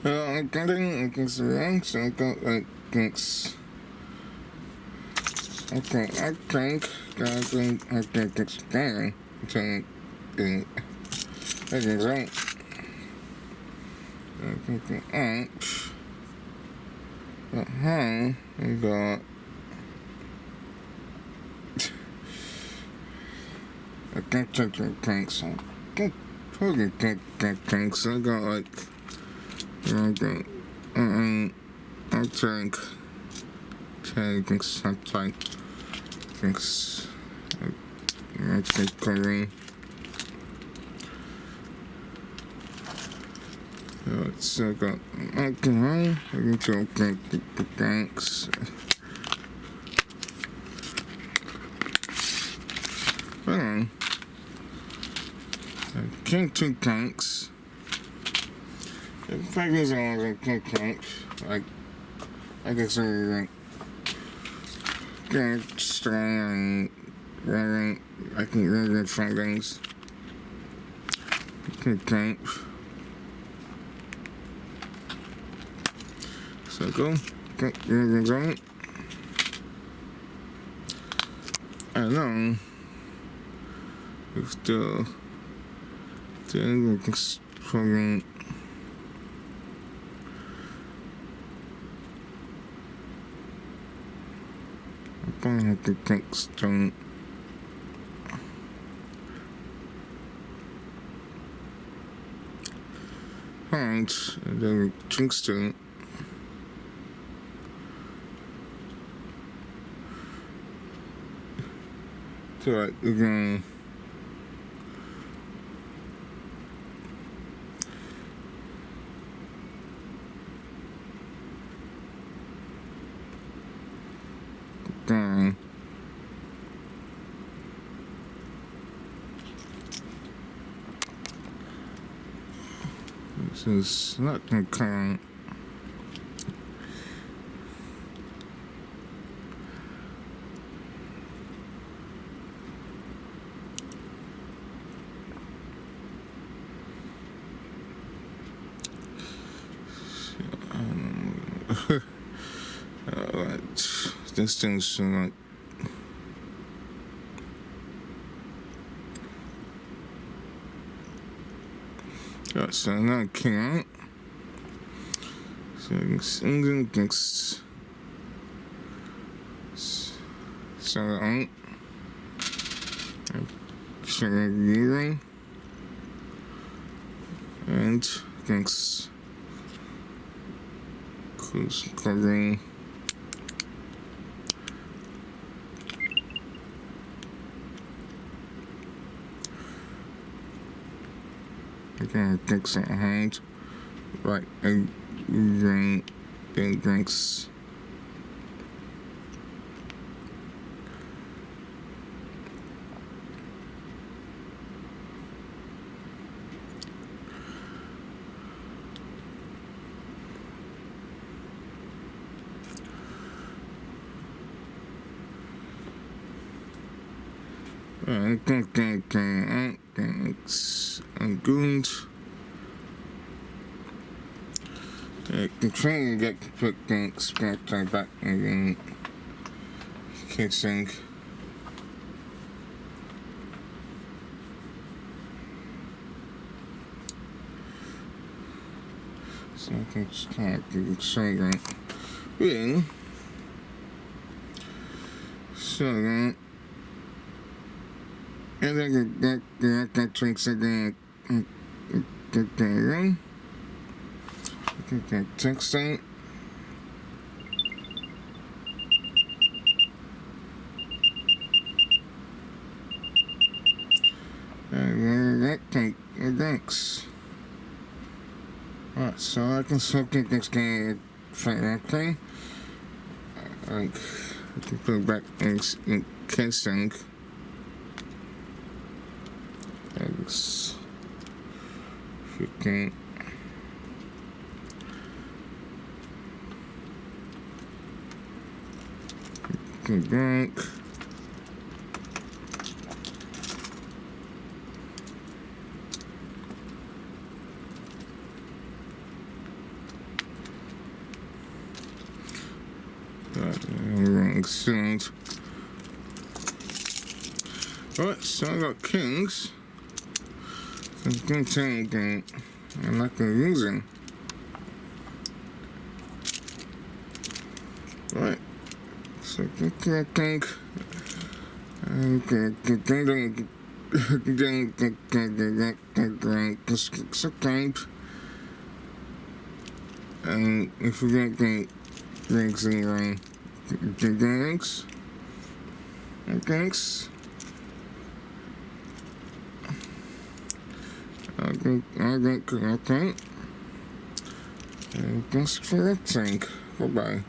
I think it's wrong, so I got like thinks. I think it's fine. So I think it's right. I think it's out. But how we got. I think it's tanks. I think tanks. I got like. I think something thinks I think covering. So I got alcohol. I need to open the tanks. I think 2 tanks. The fact is, I was like 2 tanks. I guess I get strong and running. I can run the strong things. 2 tanks. So go. Go. I know. It's still struggling. I don't have to take stone. And the Kingston. So like we're going down. This is not gonna come. Alright, this thing's like. Alright, so now it came out. So England thinks. So on. So Euro. And thinks. Close covering. Again, drinks at hand, right, and then drinks. Thanks. I'm good. I'm trying to get to put things back and then kissing. So I can start to say that. Then, so that. And then that drinks again. Get that in. Get that text in. And that take thanks. Alright, so I can still take this game correctly. I can put it back in casing. Thanks. 15. Go back. Excellent. Alright, so I got kings. I'm not going to use them. Right. So king. And if we get rings in the ring, rings, okay. And just for that tank. Bye-bye.